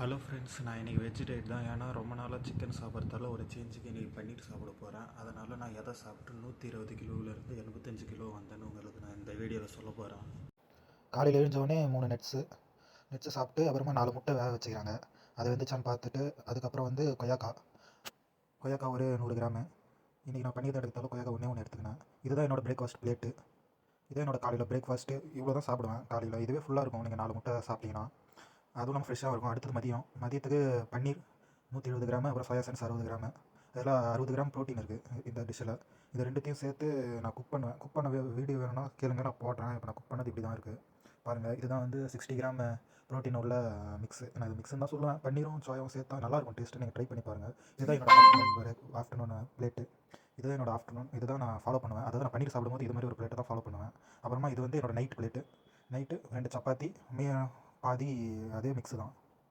Hello friends, நான் இன்றைக்கி vegetarian தான். ஏன்னா ரொம்ப நாளாக சிக்கன் சாப்பிட்றதால ஒரு சேஞ்சுக்கு இன்றைக்கி பன்னீர் சாப்பிட போகிறேன். அதனால் நான் எதை சாப்பிட்டு 120 கிலோவிலேருந்து 85 கிலோ வந்தேன்னு உங்களுக்கு நான் இந்த வீடியோவில் சொல்ல போகிறேன். காலையில் எழுந்தோடனே 3 நட்ஸு சாப்பிட்டு அப்புறமா 4 முட்டை வேக வச்சுக்கிறாங்க. அது வெந்துச்சான்னு பார்த்துட்டு அதுக்கப்புறம் வந்து கொய்யாக்கா ஒரு 100 கிராமு. இன்றைக்கி நான் பன்னீர் எடுத்தாலும் கொய்யாக்கா ஒன்று எடுத்துக்கினேன். இதுதான் என்னோடய பிரேக்ஃபாஸ்ட் பிளேட்டு. இதே என்னோடய காலையில் பிரேக்ஃபாஸ்ட்டு. இவ்வளோ தான் சாப்பிடுவேன் காலையில். இதுவே ஃபுல்லாக இருக்கும் நீங்கள் 4 முட்டை சாப்பிட்டீங்கன்னா. அதுவும் இல்லாமல் ஃப்ரெஷ்ஷாக இருக்கும். அடுத்தது மதியத்துக்கு பன்னீர் 170 கிராமு, அப்புறம் சோயா சன்ஸ் 60 கிராமு. அதில் 60 கிராம் ப்ரோட்டீன் இருக்குது இந்த டிஷ்ஷில். இது ரெண்டுத்தையும் சேர்த்து நான் குக் பண்ணுவேன். குக் பண்ண வீடியோ வேணும்னா கேளுங்க, நான் போடுறேன். இப்போ நான் குக் பண்ணது இப்படி தான் இருக்குது பாருங்கள். இதுதான் வந்து 60 கிராம் ப்ரோட்டீன் உள்ள மிக்ஸு. நான் இது மிக்ஸுன்னு தான் சொல்லுவேன். பன்னீரும் சோயாவும் சேர்த்தா நல்லாயிருக்கும் டேஸ்ட்டு. நீங்கள் ட்ரை பண்ணி பாருங்கள். இதுதான் என்னோடய ஆஃப்டர்நூன் பிளேட்டு. இதுதான் என்னோடய ஆஃப்டர்நூன். இதுதான் நான் ஃபாலோ பண்ணுவேன். அதாவது நான் பன்னீர் சாப்பிடும்போது இது மாதிரி ஒரு பிளேட்டை தான் ஃபாலோ பண்ணுவேன். அப்புறமா இது வந்து என்னோடய நைட் பிளேட்டு. நைட்டு 2 சப்பாத்தி பாதி அதே மிக்ஸு தான்.